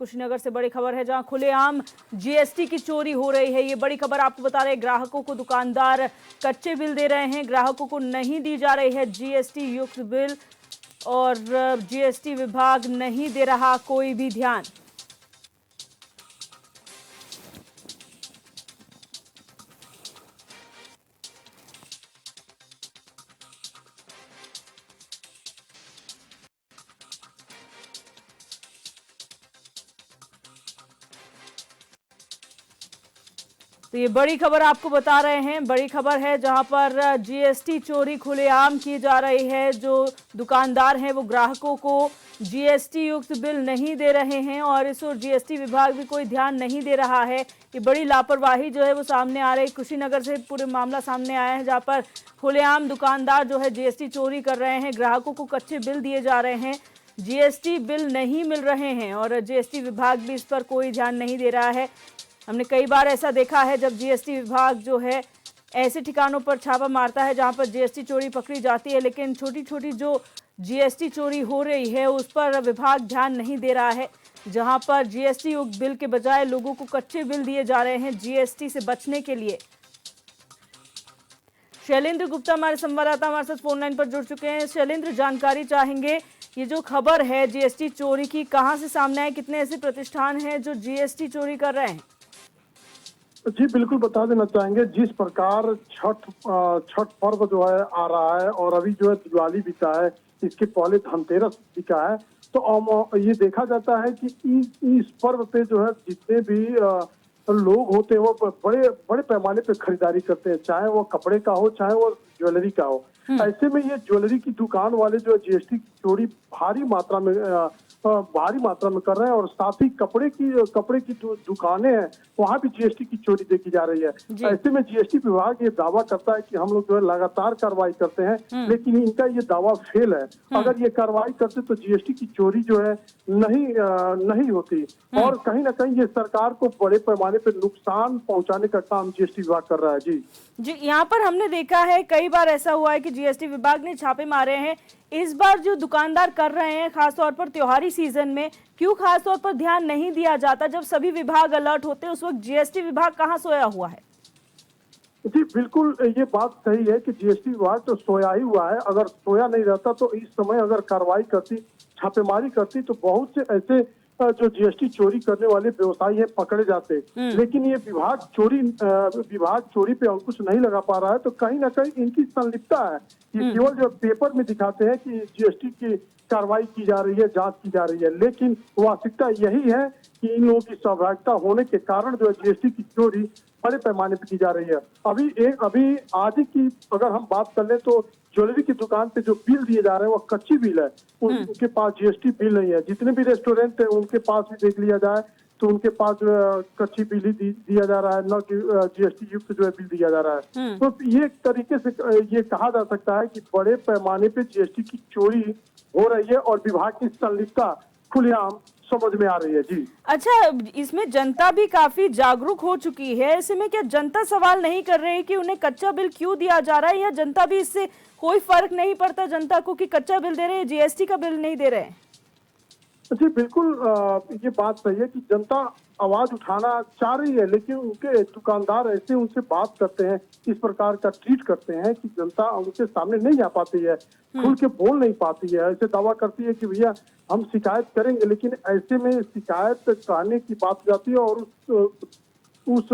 कुशीनगर से बड़ी खबर है जहां खुलेआम जीएसटी की चोरी हो रही है। ये बड़ी खबर आपको बता रहे हैं, ग्राहकों को दुकानदार कच्चे बिल दे रहे हैं, ग्राहकों को नहीं दी जा रही है जीएसटी युक्त बिल और जीएसटी विभाग नहीं दे रहा कोई भी ध्यान। तो ये बड़ी खबर आपको बता रहे हैं, बड़ी खबर है जहां पर जीएसटी चोरी खुलेआम की जा रही है। जो दुकानदार हैं वो ग्राहकों को जीएसटी युक्त बिल नहीं दे रहे हैं और इस ओर जीएसटी विभाग भी कोई ध्यान नहीं दे रहा है। ये बड़ी लापरवाही जो है वो सामने आ रही है। कुशीनगर से पूरे मामला सामने आया है जहां पर खुलेआम दुकानदार जो है जीएसटी चोरी कर रहे हैं, ग्राहकों को कच्चे बिल दिए जा रहे हैं, जीएसटी बिल नहीं मिल रहे हैं और जीएसटी विभाग भी इस पर कोई ध्यान नहीं दे रहा है। हमने कई बार ऐसा देखा है जब जीएसटी विभाग जो है ऐसे ठिकानों पर छापा मारता है जहां पर जीएसटी चोरी पकड़ी जाती है, लेकिन छोटी छोटी जो जीएसटी चोरी हो रही है उस पर विभाग ध्यान नहीं दे रहा है। जहां पर जीएसटी युक्त बिल के बजाय लोगों को कच्चे बिल दिए जा रहे हैं जीएसटी से बचने के लिए। शैलेंद्र गुप्ता हमारे संवाददाता हमारे साथ फोन लाइन पर जुड़ चुके हैं। शैलेंद्र, जानकारी चाहेंगे, ये जो खबर है जीएसटी चोरी की कहां से सामने है, कितने ऐसे प्रतिष्ठान हैं जो जीएसटी चोरी कर रहे हैं? जी बिल्कुल बता देना चाहेंगे, जिस प्रकार छठ पर्व जो है आ रहा है और अभी जो है दिवाली बीता है, इसके पहले धनतेरस बीता है, तो ये देखा जाता है कि इस पर्व पे जो है जितने भी लोग होते हैं वो बड़े बड़े पैमाने पे खरीदारी करते हैं, चाहे वो कपड़े का हो चाहे वो ज्वेलरी का हो। ऐसे में ये ज्वेलरी की दुकान वाले जो जीएसटी की चोरी भारी मात्रा में कर रहे हैं और साथ ही कपड़े की जो दुकानें हैं वहां भी जीएसटी की चोरी देखी जा रही है। ऐसे में जीएसटी विभाग ये दावा करता है कि हम लोग जो है लगातार कार्रवाई करते हैं, लेकिन इनका ये दावा फेल है। अगर ये कार्रवाई करते तो जीएसटी की चोरी जो है नहीं होती और कहीं ना कहीं ये सरकार को बड़े पैमाने पर नुकसान पहुंचाने का काम जीएसटी विभाग कर रहा है। जी, यहाँ पर हमने देखा है कई बार ऐसा हुआ है कि जीएसटी विभाग ने छापे मारे हैं। इस बार जो दुकानदार कर रहे हैं खासतौर पर त्योहारी सीजन में, क्यों खासतौर पर ध्यान नहीं दिया जाता? जब सभी विभाग अलर्ट होते हैं उस वक्त जीएसटी विभाग कहाँ सोया हुआ है? जी बिल्कुल, ये बात सही है कि जीएसटी विभाग तो सोया ही हुआ है। अगर सोया नहीं रहता तो इस समय अगर कार्रवाई करती, छापेमारी करती तो बहुत से ऐसे जो जीएसटी चोरी करने वाले व्यवसायी हैं पकड़े जाते। लेकिन ये विभाग चोरी पे अंकुश नहीं लगा पा रहा है, तो कहीं ना कहीं इनकी संलिप्तता है। ये केवल जो पेपर में दिखाते हैं कि जीएसटी की कार्रवाई की जा रही है, जांच की जा रही है, लेकिन वास्तविकता यही है कि इन लोगों की सहभागिता होने के कारण जो है जीएसटी की चोरी बड़े पैमाने पर की जा रही है। अभी आज की अगर हम बात कर ले तो ज्वेलरी की दुकान पे जो बिल दिए जा रहे हैं वो कच्ची बिल है, उनके पास जीएसटी बिल नहीं है। जितने भी रेस्टोरेंट है उनके पास भी देख लिया जाए तो उनके पास कच्ची बिल ही दिया जा रहा है, न कि जीएसटी युक्त जो है बिल दिया जा रहा है। तो ये एक तरीके से ये कहा जा सकता है कि बड़े पैमाने पे जीएसटी की चोरी हो रही है और विभाग की संलिप्तता खुलेआम समझ में आ रही है। जी अच्छा, इसमें जनता भी काफी जागरूक हो चुकी है। ऐसे में क्या जनता सवाल नहीं कर रही है कि उन्हें कच्चा बिल क्यों दिया जा रहा है, या जनता भी इससे कोई फर्क नहीं पड़ता जनता को कि कच्चा बिल दे रहे हैं, जीएसटी का बिल नहीं दे रहे हैं? जी बिल्कुल, ये बात सही है कि जनता आवाज उठाना चाह रही है, लेकिन उनके दुकानदार ऐसे उनसे बात करते हैं, इस प्रकार का ट्रीट करते हैं कि जनता उनके सामने नहीं आ पाती है, खुल के बोल नहीं पाती है। ऐसे दावा करती है कि भैया हम शिकायत करेंगे, लेकिन ऐसे में शिकायत कहने की बात जाती है और उस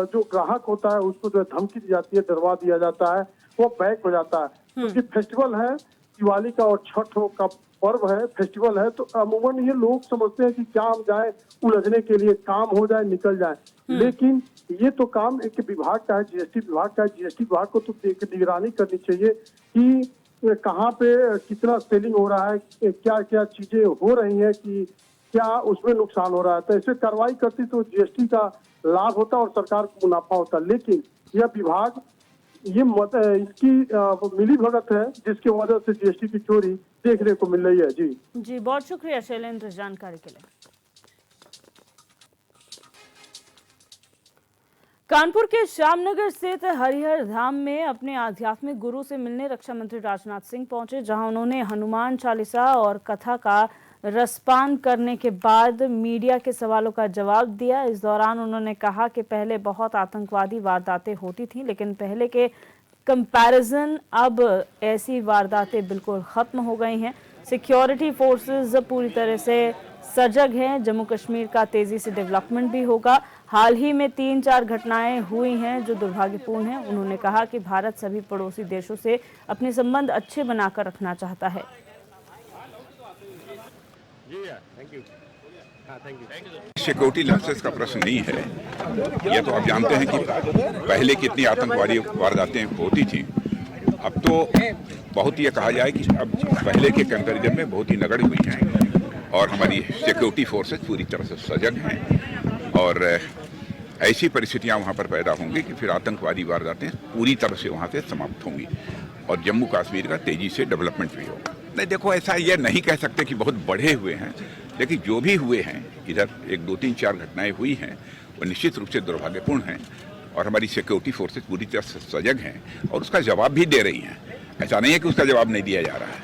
जो ग्राहक होता है उसको जो धमकी दी जाती है, डरवा दिया जाता है, वो बैक हो जाता है। क्योंकि फेस्टिवल है दिवाली का और छठ का पर्व है, फेस्टिवल है, तो अमूमन ये लोग समझते हैं कि क्या हम जाए उलझने के लिए, काम हो जाए निकल जाए, लेकिन ये तो काम एक विभाग का है, जीएसटी विभाग का है। जीएसटी विभाग को तो निगरानी करनी चाहिए कि कहाँ पे कितना सेलिंग हो रहा है, क्या क्या चीजें हो रही हैं, कि क्या उसमें नुकसान हो रहा है। तो ऐसे कार्रवाई करती तो जीएसटी का लाभ होता और सरकार को मुनाफा होता, लेकिन यह विभाग इसकी मिली भगत है जिसकी वजह से जीएसटी की चोरी देखने को मिल रही है। जी बहुत शुक्रिया शैलेंद्र जानकारी के लिए। कानपुर के श्यामनगर स्थित हरिहर धाम में अपने आध्यात्मिक गुरु से मिलने रक्षा मंत्री राजनाथ सिंह पहुंचे, जहां उन्होंने हनुमान चालीसा और कथा का रसपान करने के बाद मीडिया के सवालों का जवाब दिया। इस दौरान उन्होंने कहा कि पहले बहुत आतंकवादी वारदातें होती थीं, लेकिन पहले के कंपैरिजन अब ऐसी वारदातें बिल्कुल खत्म हो गई हैं। सिक्योरिटी फोर्सेस पूरी तरह से सजग हैं। जम्मू कश्मीर का तेजी से डेवलपमेंट भी होगा। हाल ही में 3-4 घटनाएं हुई हैं जो दुर्भाग्यपूर्ण हैं। उन्होंने कहा कि भारत सभी पड़ोसी देशों से अपने संबंध अच्छे बनाकर रखना चाहता है। सिक्योरिटी लाइसेंस का प्रश्न नहीं है। यह तो आप जानते हैं कि पहले कितनी आतंकवादी वारदातें होती थी। अब तो बहुत ये कहा जाए कि अब पहले के कंपैरिजन में बहुत ही नगण्य हुई हैं और हमारी सिक्योरिटी फोर्सेस पूरी तरह से सजग हैं और ऐसी परिस्थितियां वहां पर पैदा होंगी कि फिर आतंकवादी वारदातें पूरी तरह से वहां से समाप्त होंगी और जम्मू कश्मीर का तेजी से डेवलपमेंट भी होगा। नहीं, देखो, ऐसा ये नहीं कह सकते कि बहुत बढ़े हुए हैं, लेकिन जो भी हुए हैं, इधर 1, 2, 3, 4 घटनाएं हुई हैं वो निश्चित रूप से दुर्भाग्यपूर्ण हैं और हमारी सिक्योरिटी फोर्सेस पूरी तरह से सजग हैं और उसका जवाब भी दे रही हैं। ऐसा नहीं है कि उसका जवाब नहीं दिया जा रहा है।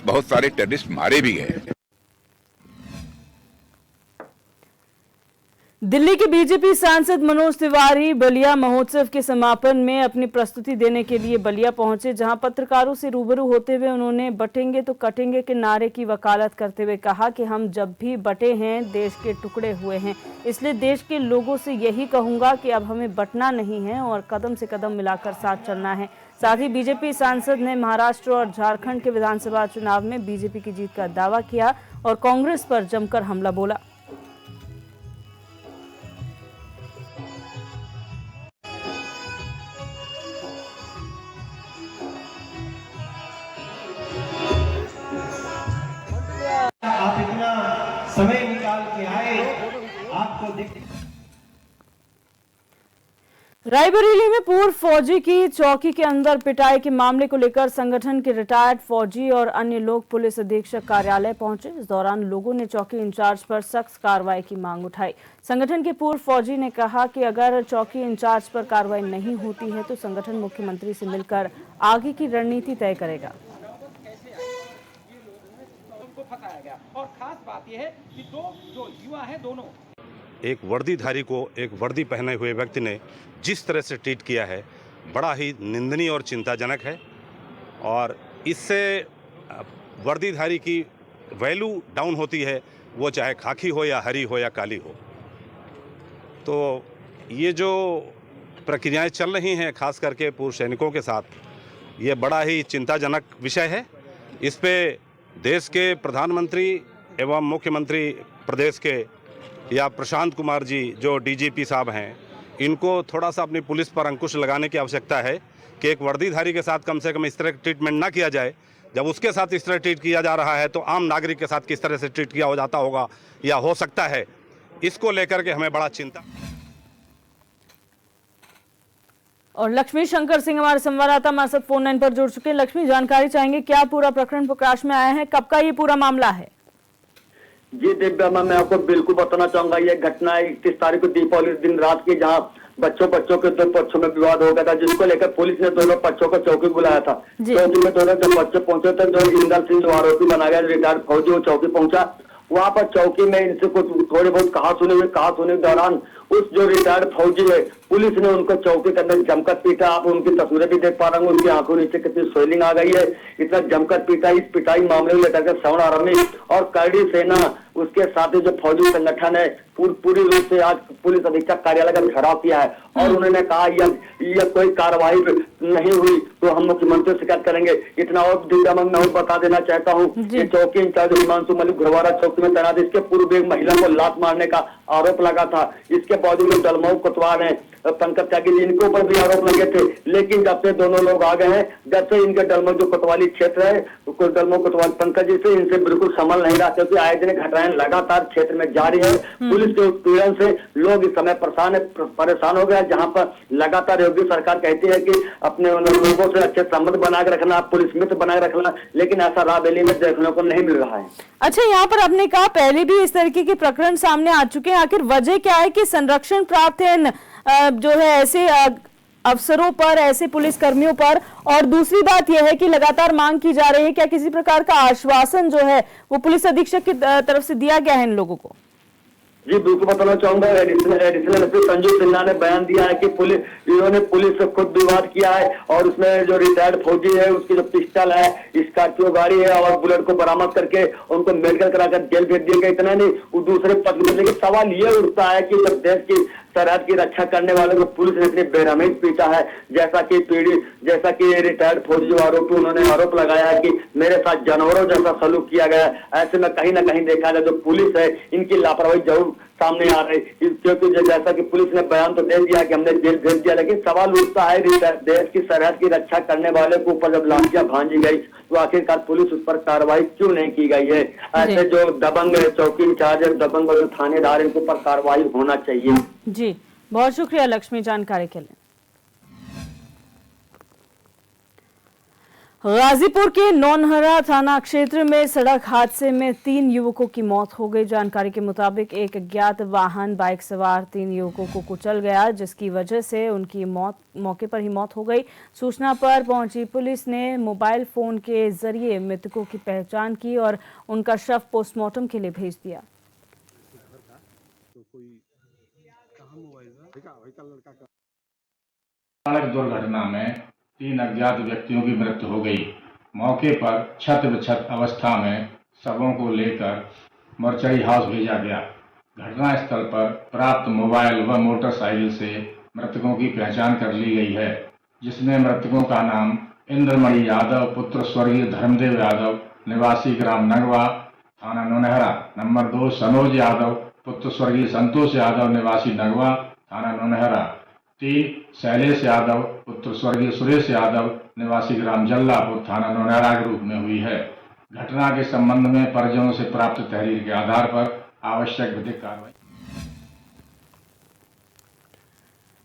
बहुत सारे टेररिस्ट मारे भी गए। दिल्ली के बीजेपी सांसद मनोज तिवारी बलिया महोत्सव के समापन में अपनी प्रस्तुति देने के लिए बलिया पहुंचे, जहां पत्रकारों से रूबरू होते हुए उन्होंने बटेंगे तो कटेंगे के नारे की वकालत करते हुए कहा कि हम जब भी बटे हैं देश के टुकड़े हुए हैं, इसलिए देश के लोगों से यही कहूंगा कि अब हमें बटना नहीं है और कदम से कदम मिलाकर साथ चलना है। साथ ही बीजेपी सांसद ने महाराष्ट्र और झारखंड के विधानसभा चुनाव में बीजेपी की जीत का दावा किया और कांग्रेस पर जमकर हमला बोला। आप इतना समय निकाल के आए, आपको देख। रायबरेली में पूर्व फौजी की चौकी के अंदर पिटाई के मामले को लेकर संगठन के रिटायर्ड फौजी और अन्य लोग पुलिस अधीक्षक कार्यालय पहुंचे। इस दौरान लोगों ने चौकी इंचार्ज पर सख्त कार्रवाई की मांग उठाई। संगठन के पूर्व फौजी ने कहा कि अगर चौकी इंचार्ज पर कार्रवाई नहीं होती है तो संगठन मुख्यमंत्री से मिलकर आगे की रणनीति तय करेगा। और खास बात यह है कि जो युवा हैं दोनों, एक वर्दीधारी को एक वर्दी पहने हुए व्यक्ति ने जिस तरह से ट्रीट किया है बड़ा ही निंदनीय और चिंताजनक है और इससे वर्दीधारी की वैल्यू डाउन होती है, वो चाहे खाकी हो या हरी हो या काली हो। तो ये जो प्रक्रियाएं चल रही हैं खास करके पूर्व सैनिकों के साथ, ये बड़ा ही चिंताजनक विषय है। इस पे देश के प्रधानमंत्री एवं मुख्यमंत्री प्रदेश के या प्रशांत कुमार जी जो डीजीपी साहब हैं, इनको थोड़ा सा अपनी पुलिस पर अंकुश लगाने की आवश्यकता है कि एक वर्दीधारी के साथ कम से कम इस तरह का ट्रीटमेंट ना किया जाए। जब उसके साथ इस तरह ट्रीट किया जा रहा है तो आम नागरिक के साथ किस तरह से ट्रीट किया हो जाता होगा या हो सकता है, इसको लेकर के हमें बड़ा चिंता। और लक्ष्मी शंकर सिंह हमारे संवाददाता हमारे साथ फोन लाइन पर जुड़ चुके हैं। लक्ष्मी, जानकारी चाहेंगे क्या पूरा प्रकरण प्रकाश में आया है, कब का ये पूरा मामला है? जी दिव्या मैम, मैं आपको बिल्कुल बताना चाहूंगा, ये घटना 31 तारीख को दीपावली दिन रात की, जहां बच्चों के दो पक्षों में विवाद हो गया था, जिसको लेकर पुलिस ने दोनों पक्षों को चौकी बुलाया था। चौकी में दोनों जब बच्चे पहुंचे थे, जो इंदर सिंह जो आरोपी बना गया रिटायर्ड फौजी, वो चौकी पहुंचा। वहां पर चौकी में इनसे कुछ थोड़े बहुत कहा सुने के दौरान उस जो रिटायर्ड फौजी है, पुलिस ने उनको चौकी के अंदर जमकर पीटा। आप उनकी तस्वीरें भी देख पा रहे हैं, उनकी आंखों नीचे कितनी स्वेलिंग आ गई है, इतना जमकर पीटा। इस पिटाई मामले में लेकर के श्रवण आरम्भी और करड़ी सेना, उसके साथ ही जो फौजी संगठन है, पूरी रूप से आज पुलिस अधीक्षक कार्यालय का घेराव किया है और उन्होंने कहा यह कोई कार्रवाई नहीं हुई तो हम मुख्यमंत्री से शिकायत करेंगे। इतना और दिव्या मैं और बता देना चाहता हूँ कि चौकी इंचार्ज हिमांशु मलिक घुरवारा चौकी में तैनात, इसके पूर्व एक महिला को लात मारने का आरोप लगा था। इसके बावजूद में दलमऊ कोतवाल है पंकज त्यागी जी, इनके ऊपर भी आरोप लगे थे, लेकिन जब से दोनों लोग आ गए हैं, जब से इनके दलमऊ जो कोतवाली क्षेत्र है, दलमऊ कोतवाल पंकज जी से इनसे बिल्कुल संभल नहीं रहा, क्योंकि आए दिन घटनाएं लगातार क्षेत्र में जारी है। पुलिस के उत्पीड़न से लोग इस समय परेशान हो गया, जहां पर लगातार योगी सरकार कहती है कि अपने लोगों से अच्छे संबंध बनाकर रखना, पुलिस मित्र बनाकर रखना, लेकिन ऐसा रायबरेली में देखने को नहीं मिल रहा है। अच्छा, यहाँ पर आपने कहा पहले भी इस तरीके के प्रकरण सामने आ चुके हैं, आखिर वजह क्या है कि संरक्षण प्राप्त है जो है ऐसे अफसरों पर, ऐसे पुलिस कर्मियों पर? और दूसरी बात यह है कि लगातार मांग की जा रही है, क्या किसी प्रकार का आश्वासन जो है वो पुलिस अधीक्षक की तरफ से दिया गया है इन लोगों को? जी बिल्कुल बताना चाहूंगा। एडिशनल एसपी संजू सिन्हा ने बयान दिया है कि इन्होंने पुलिस से खुद विवाद किया है और उसमें जो रिटायर्ड फौजी है उसकी जो पिस्टल है, स्कॉर्पियो गाड़ी है और बुलेट को बरामद करके उनको मेडिकल कराकर जेल भेज दिया गया। इतना नहीं, वो दूसरे पद में, लेकिन सवाल ये उठता है कि जब देश की सरहद की रक्षा करने वालों को पुलिस ने इतनी बेरहमी पीटा है, जैसा कि रिटायर्ड फौजी जो आरोपी, उन्होंने आरोप लगाया है कि मेरे साथ जानवरों जैसा सलूक किया गया। ऐसे में कहीं ना कहीं देखा जाए जो पुलिस है इनकी लापरवाही जरूर सामने आ रही, क्योंकि जैसा कि पुलिस ने बयान तो दे दिया कि हमने जेल भेज दिया, लेकिन सवाल उठता है देश की सरहद की रक्षा करने वाले के ऊपर जब लाठियां भांजी गई तो आखिरकार पुलिस उस पर कार्रवाई क्यों नहीं की गई है? ऐसे जो दबंग चौकी इंचार्ज, दबंग और थानेदार, इनके ऊपर कार्रवाई होना चाहिए। जी, बहुत शुक्रिया लक्ष्मी जानकारी के लिए। गाजीपुर के नौनहरा थाना क्षेत्र में सड़क हादसे में 3 युवकों की मौत हो गई। जानकारी के मुताबिक एक अज्ञात वाहन बाइक सवार 3 युवकों को कुचल गया, जिसकी वजह से उनकी मौके पर ही मौत हो गई। सूचना पर पहुंची पुलिस ने मोबाइल फोन के जरिए मृतकों की पहचान की और उनका शव पोस्टमार्टम के लिए भेज दिया। सड़क दुर्घटना में 3 अज्ञात व्यक्तियों की मृत्यु हो गई। मौके पर क्षत विक्षत अवस्था में शवों को लेकर मोर्चरी हाउस भेजा गया। घटना स्थल पर प्राप्त मोबाइल व मोटरसाइकिल से मृतकों की पहचान कर ली गई है, जिसमें मृतकों का नाम इंद्रमणि यादव पुत्र स्वर्गीय धर्मदेव यादव निवासी ग्राम नगवा थाना नौनहरा, नंबर 2 सनोज यादव पुत्र स्वर्गीय संतोष यादव निवासी नगवा थाना नौनहरा, 3 शैलेश यादव पुत्र स्वर्गीय सुरेश यादव निवासी ग्राम जल्लापुर थाना नौनहरा के रूप में हुई है। घटना के संबंध में परिजनों से प्राप्त तहरीर के आधार पर आवश्यक विधिक कार्रवाई।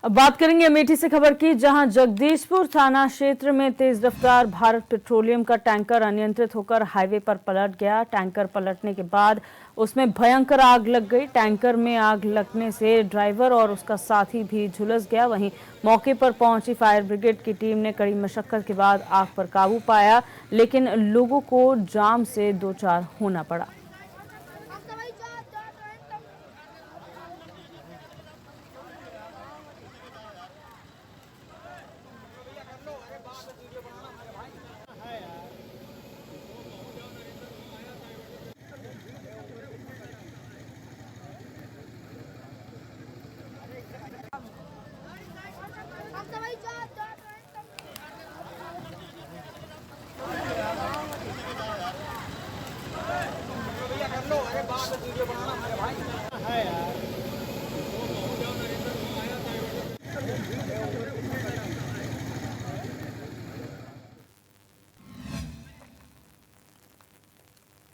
अब बात करेंगे अमेठी से खबर की, जहां जगदीशपुर थाना क्षेत्र में तेज रफ्तार भारत पेट्रोलियम का टैंकर अनियंत्रित होकर हाईवे पर पलट गया। टैंकर पलटने के बाद उसमें भयंकर आग लग गई। टैंकर में आग लगने से ड्राइवर और उसका साथी भी झुलस गया। वहीं मौके पर पहुंची फायर ब्रिगेड की टीम ने कड़ी मशक्कत के बाद आग पर काबू पाया, लेकिन लोगों को जाम से दो चार होना पड़ा।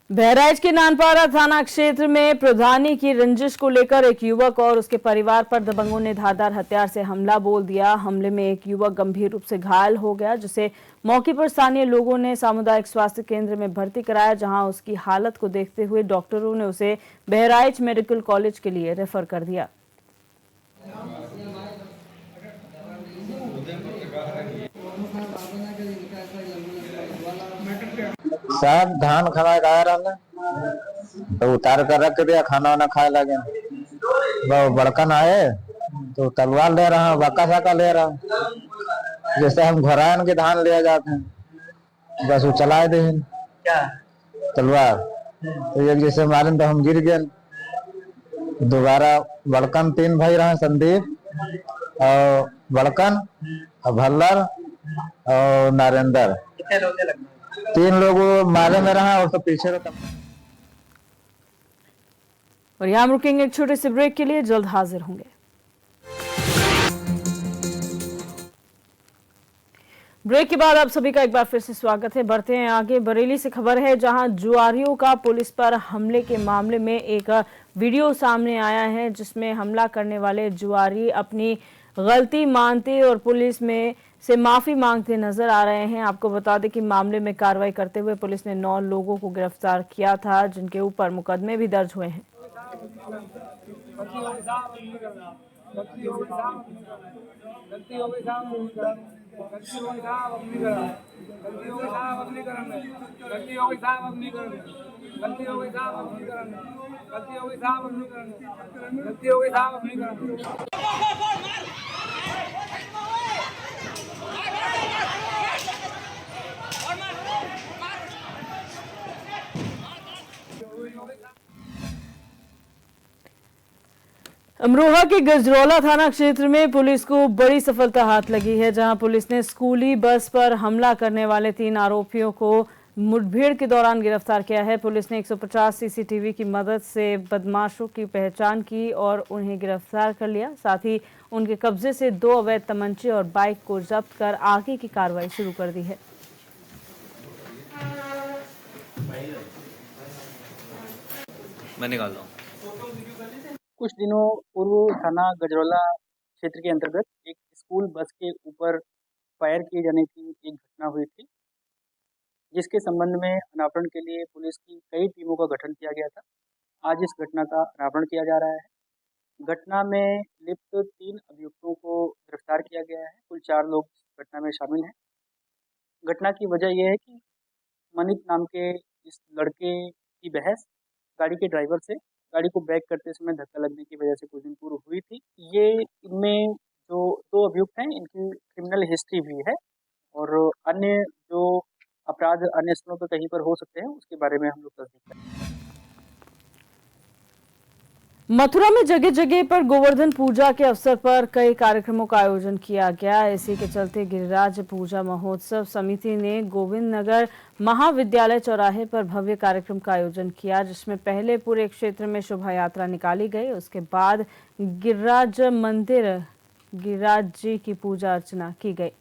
बहराइच के नानपारा थाना क्षेत्र में प्रधानी की रंजिश को लेकर एक युवक और उसके परिवार पर दबंगों ने धारदार हथियार से हमला बोल दिया। हमले में एक युवक गंभीर रूप से घायल हो गया, जिसे मौके पर स्थानीय लोगों ने सामुदायिक स्वास्थ्य केंद्र में भर्ती कराया, जहां उसकी हालत को देखते हुए डॉक्टरों ने उसे बहराइच मेडिकल कॉलेज के लिए रेफर कर दिया। साहब धान खड़ा गाया रहने तो उतार कर रख दिया, खाना वाना खाए लगे। वो बड़कन आए तो तलवार ले रहा हूँ, बक्का साका ले रहा हूँ, जैसे हम घोरायन के धान ले जाते हैं, बस वो चलाए दे तलवार। तो एक जैसे मारे तो हम गिर गए। दोबारा बड़कन 3 भाई रहे, संदीप और बड़कन और भल्लर और नरेंद्र, 3 लोग मारे में रहा और तो पीछे रहता। और यहाँ रुकेंगे एक छोटे से ब्रेक के लिए, जल्द हाजिर होंगे। ब्रेक के बाद आप सभी का एक बार फिर से स्वागत है। बढ़ते हैं आगे। बरेली से खबर है, जहां जुआरियों का पुलिस पर हमले के मामले में एक वीडियो सामने आया है, जिसमें हमला करने वाले जुआरी अपनी गलती मानते और पुलिस में से माफी मांगते नजर आ रहे हैं। आपको बता दें कि मामले में कार्रवाई करते हुए पुलिस ने 9 लोगों को गिरफ्तार किया था, जिनके ऊपर मुकदमे भी दर्ज हुए हैं। गलती हो गई साहब गलती हो गई साहब गलती हो गई साहब अपनी करा गलती हो गई साहब अपनी करन गलती हो गई साहब अपनी करन गलती हो गई साहब अपनी करन गलती हो गई साहब अपनी करन गलती हो गई साहब अपनी करन अमरोहा के गजरौला थाना क्षेत्र में पुलिस को बड़ी सफलता हाथ लगी है, जहां पुलिस ने स्कूली बस पर हमला करने वाले 3 आरोपियों को मुठभेड़ के दौरान गिरफ्तार किया है। पुलिस ने 150 सीसीटीवी की मदद से बदमाशों की पहचान की और उन्हें गिरफ्तार कर लिया। साथ ही उनके कब्जे से 2 अवैध तमंचे और बाइक को जब्त कर आगे की कार्रवाई शुरू कर दी है। मैं निकालता हूँ। कुछ दिनों पूर्व थाना गजरौला क्षेत्र के अंतर्गत एक स्कूल बस के ऊपर फायर किए जाने की एक घटना हुई थी, जिसके संबंध में अनावरण के लिए पुलिस की कई टीमों का गठन किया गया था। आज इस घटना का अनावरण किया जा रहा है। घटना में लिप्त 3 अभियुक्तों को गिरफ्तार किया गया है। कुल 4 लोग इस घटना में शामिल हैं। घटना की वजह यह है कि मनित नाम के इस लड़के की बहस गाड़ी के ड्राइवर से गाड़ी को बैक करते समय धक्का लगने की वजह से कुछ दिन पूर्व हुई थी। इनमें जो 2 अभियुक्त हैं, इनकी क्रिमिनल हिस्ट्री भी है और अन्य जो अपराध अन्य स्थलों पर कहीं पर हो सकते हैं, उसके बारे में हम लोग तस्दीक करेंगे। मथुरा में जगह जगह पर गोवर्धन पूजा के अवसर पर कई कार्यक्रमों का आयोजन किया गया। इसी के चलते गिरिराज पूजा महोत्सव समिति ने गोविंद नगर महाविद्यालय चौराहे पर भव्य कार्यक्रम का आयोजन किया, जिसमें पहले पूरे क्षेत्र में शोभा यात्रा निकाली गई। उसके बाद गिरिराज मंदिर गिरिराज जी की पूजा अर्चना की गई।